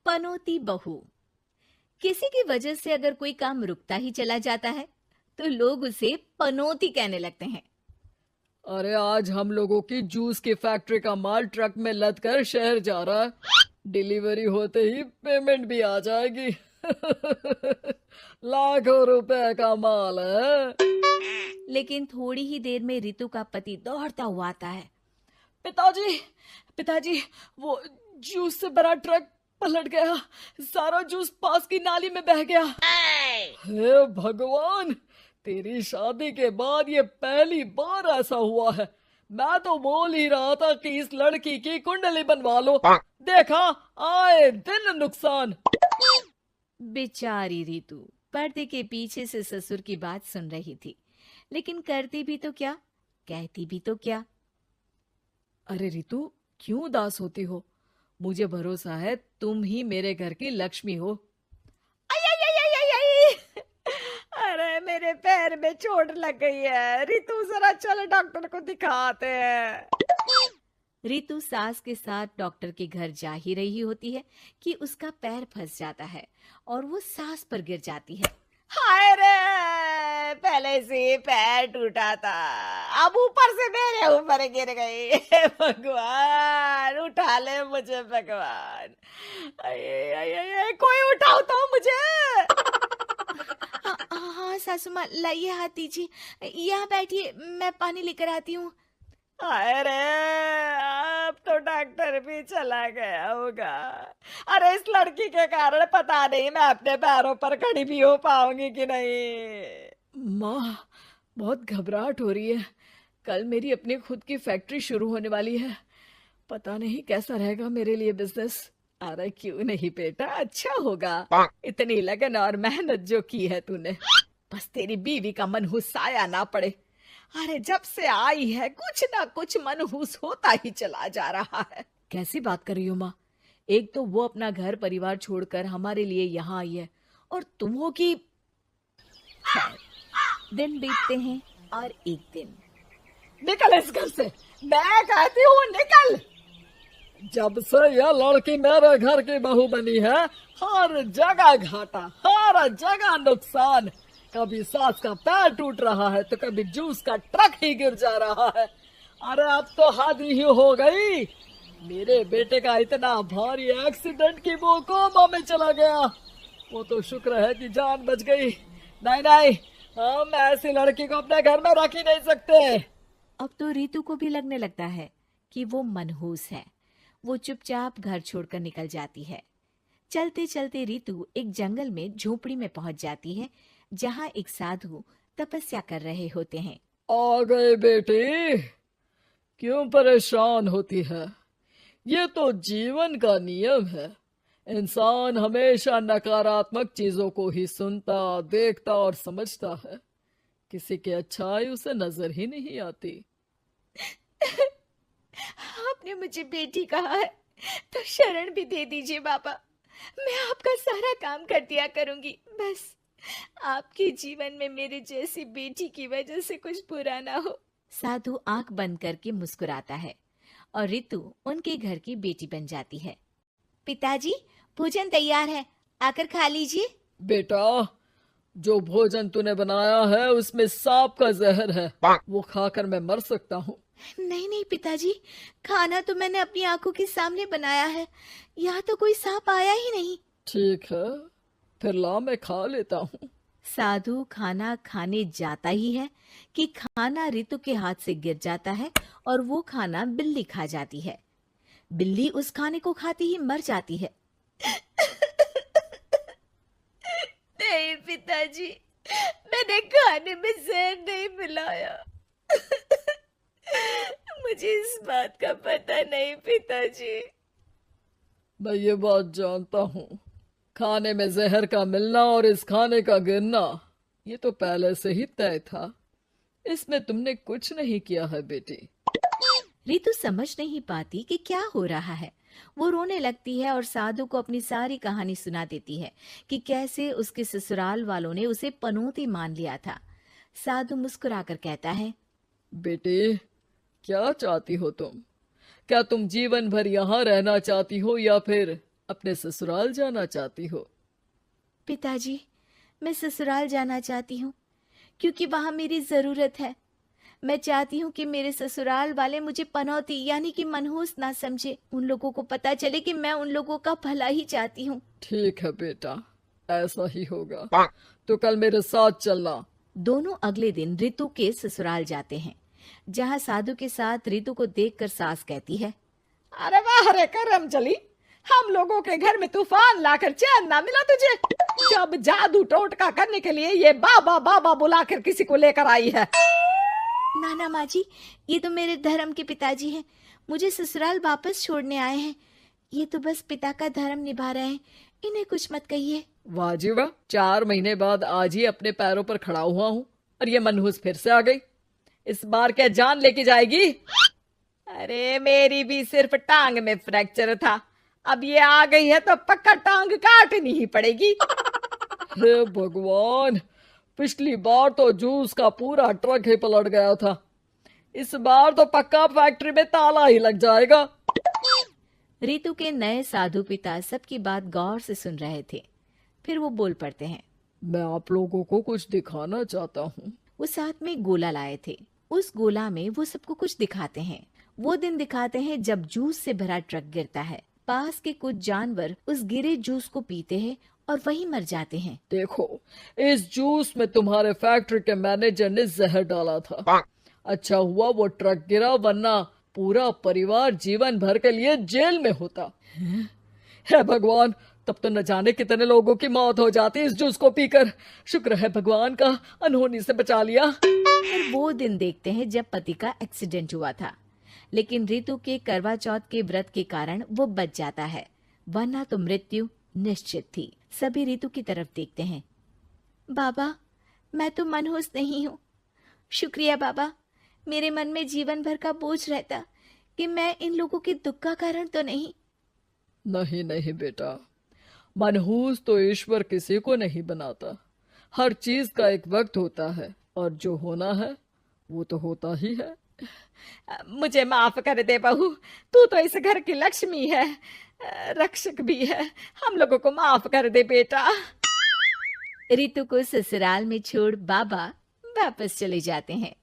पनौती बहू। किसी की वजह से अगर कोई काम रुकता ही चला जाता है तो लोग उसे पनौती कहने लगते हैं। अरे आज हम लोगों की जूस की फैक्ट्री का माल ट्रक में लद कर शहर जा रहा है। डिलीवरी होते ही पेमेंट भी आ जाएगी। लाखों रुपए का माल है। लेकिन थोड़ी ही देर में रितु का पति दौड़ता हुआ आता है। पिताजी, पिताजी, वो जूस से भरा ट्रक पलट गया। सारा जूस पास की नाली में बह गया। हे भगवान, तेरी शादी के बाद ये पहली बार ऐसा हुआ है। मैं तो बोल ही रहा था कि इस लड़की की कुंडली बनवा लो। देखा, आए दिन नुकसान। बेचारी रितु पर्दे के पीछे से ससुर की बात सुन रही थी, लेकिन करती भी तो क्या, कहती भी तो क्या। अरे रितु, क्यों उदास होती हो? मुझे भरोसा है तुम ही मेरे घर की लक्ष्मी हो। आई आई आई आई आई आई! अरे मेरे पैर में चोट लग गई है रितु, जरा चल डॉक्टर को दिखाते हैं। रितु सास के साथ डॉक्टर के घर जा ही रही होती है कि उसका पैर फंस जाता है और वो सास पर गिर जाती है। हाय रे, पहले से पैर टूटा था, अब ऊपर से मेरे ऊपर गिर गई। हे भगवान, उठा ले मुझे भगवान। आये, आये, आये, कोई उठाओ तो मुझे। हाँ सासू माँ, लाइए हाथ दीजिए, यहाँ बैठिए, मैं पानी लेकर आती हूँ। अरे अब तो डॉक्टर भी चला गया होगा। अरे इस लड़की के कारण पता नहीं मैं अपने पैरों पर खड़ी भी हो पाऊंगी कि नहीं। माँ, बहुत घबराहट हो रही है। कल मेरी अपनी खुद की फैक्ट्री शुरू होने वाली है। पता नहीं कैसा रहेगा मेरे लिए बिजनेस। अरे क्यों नहीं बेटा, अच्छा होगा। इतनी लगन और मेहनत जो की है तूने, बस तेरी बीवी का मनहूस साया ना पड़े। अरे जब से आई है कुछ ना कुछ मनहूस होता ही चला जा रहा है। कैसी बात कर रही हो माँ? एक तो वो अपना घर परिवार छोड़कर हमारे लिए यहाँ आई है, और तुम हो कि। दिन बीतते हैं और एक दिन। निकल इस घर से, मैं कहती हूँ निकल। जब से यह लड़की मेरे घर की बहू बनी है, हर जगह घाटा, हर जगह नुकसान। कभी सास का पैर टूट रहा है तो कभी जूस का ट्रक ही गिर जा रहा है। अरे अब तो हद ही हो गई। मेरे बेटे का इतना भारी एक्सीडेंट कि वो कोमा में चला गया। वो तो शुक्र है कि जान बच गई। नहीं नहीं, हम ऐसी लड़की को अपने घर में रख ही नहीं सकते। अब तो रितु को भी लगने लगता है कि वो मनहूस है। वो चुपचाप घर छोड़कर निकल जाती है। चलते चलते रितु एक जंगल में झोपड़ी में पहुंच जाती है, जहां एक साधु तपस्या कर रहे होते हैं। आ गए बेटी, क्यों परेशान होती है? ये तो जीवन का नियम है। इंसान हमेशा नकारात्मक चीजों को ही सुनता, देखता और समझता है। किसी की अच्छाई उसे नजर ही नहीं आती। आपने मुझे बेटी कहा है तो शरण भी दे दीजिए बाबा। मैं आपका सारा काम कर दिया करूंगी, बस आपके जीवन में मेरे जैसी बेटी की वजह से कुछ बुरा ना हो। साधु आंख बंद करके मुस्कुराता है और रितु उनके घर की बेटी बन जाती है। पिताजी, भोजन तैयार है, आकर खा लीजिए। बेटा, जो भोजन तूने बनाया है उसमें सांप का जहर है, वो खाकर मैं मर सकता हूँ। नहीं नहीं पिताजी, खाना तो मैंने अपनी आंखों के सामने बनाया है, यहाँ तो कोई सांप आया ही नहीं। ठीक है, फिर ला मैं खा लेता हूँ। साधु खाना खाने जाता ही है कि खाना रितु के हाथ से गिर जाता है और वो खाना बिल्ली खा जाती है। बिल्ली उस खाने को खाती ही मर जाती है। नहीं पिताजी, मैंने खाने में जहर नहीं मिलाया। मुझे इस बात का पता नहीं पिताजी। मैं ये बात जानता हूँ। खाने में जहर का मिलना और इस खाने का गिरना, ये तो पहले से ही तय था। इसमें तुमने कुछ नहीं किया है बेटी। रितु समझ नहीं पाती कि क्या हो रहा है। वो रोने लगती है और साधु को अपनी सारी कहानी सुना देती है कि कैसे उसके ससुराल वालों ने उसे पनौती मान लिया था। साधु मुस्कुराकर कहता है, बेटी, क्या चाहती हो तुम? क्या तुम जीवन भर यहाँ रहना चाहती हो या फिर अपने ससुराल जाना चाहती हो? पिताजी, मैं ससुराल जाना चाहती हूँ क्योंकि वहां मेरी जरूरत है। मैं चाहती हूँ कि मेरे ससुराल वाले मुझे पनौती यानी कि मनहूस ना समझे। उन लोगों को पता चले कि मैं उन लोगों का भला ही चाहती हूँ। ठीक है बेटा, ऐसा ही होगा। तो कल मेरे साथ चलना। दोनों अगले दिन रितु के ससुराल जाते हैं, जहाँ साधु के साथ रितु को देखकर सास कहती है, अरे वाह रे करम चली, हम लोगों के घर में तूफान लाकर चैन ना मिला तुझे। जब जादू टोटका करने के लिए ये बाबा बाबा बुलाकर किसी को लेकर आई है। नाना माँ जी, ये तो मेरे धर्म के पिताजी हैं। मुझे ससुराल वापस छोड़ने आए हैं। ये तो बस पिता का धर्म निभा रहे हैं, इन्हें कुछ मत कहिए। वाह जी वाह, 4 महीने बाद आज ही अपने पैरों पर खड़ा हुआ हूँ और ये मनहूस फिर से आ गई। इस बार क्या जान लेके जाएगी? अरे मेरी भी सिर्फ टांग में फ्रैक्चर था, अब ये आ गई है तो पक्का टांग काटनी ही पड़ेगी। हे भगवान, पिछली बार तो जूस का पूरा ट्रक ही पलट गया था, इस बार तो पक्का फैक्ट्री में ताला ही लग जाएगा। रितु के नए साधु पिता सबकी बात गौर से सुन रहे थे। फिर वो बोल पड़ते हैं, मैं आप लोगों को कुछ दिखाना चाहता हूँ। वो साथ में गोला लाए थे। उस गोला में वो सबको कुछ दिखाते हैं। वो दिन दिखाते हैं जब जूस से भरा ट्रक गिरता है। पास के कुछ जानवर उस गिरे जूस को पीते हैं और वहीं मर जाते हैं। देखो, इस जूस में तुम्हारे फैक्ट्री के मैनेजर ने जहर डाला था। अच्छा हुआ वो ट्रक गिरा, वरना पूरा परिवार जीवन भर के लिए जेल में होता। हे भगवान, तब तो न जाने कितने लोगों की मौत हो जाती इस जूस को पीकर। शुक्र है भगवान का, अनहोनी से बचा लिया। और वो दिन देखते हैं जब पति का एक्सीडेंट हुआ था, लेकिन रितु के करवा चौथ के व्रत के कारण वो बच जाता है, वरना तो मृत्यु निश्चित थी। सभी रितु की तरफ देखते हैं। बाबा, मैं तो मनहूस नहीं हूँ। शुक्रिया बाबा, मेरे मन में जीवन भर का बोझ रहता कि मैं इन लोगों के दुख का कारण तो नहीं। नहीं नहीं बेटा, मनहूस तो ईश्वर किसी को नहीं बनाता। हर चीज का एक वक्त होता है और जो होना है वो तो होता ही है। मुझे माफ कर दे बहू, तू तो इस घर की लक्ष्मी है, रक्षक भी है। हम लोगों को माफ कर दे बेटा। रितु को ससुराल में छोड़ बाबा वापस चले जाते हैं।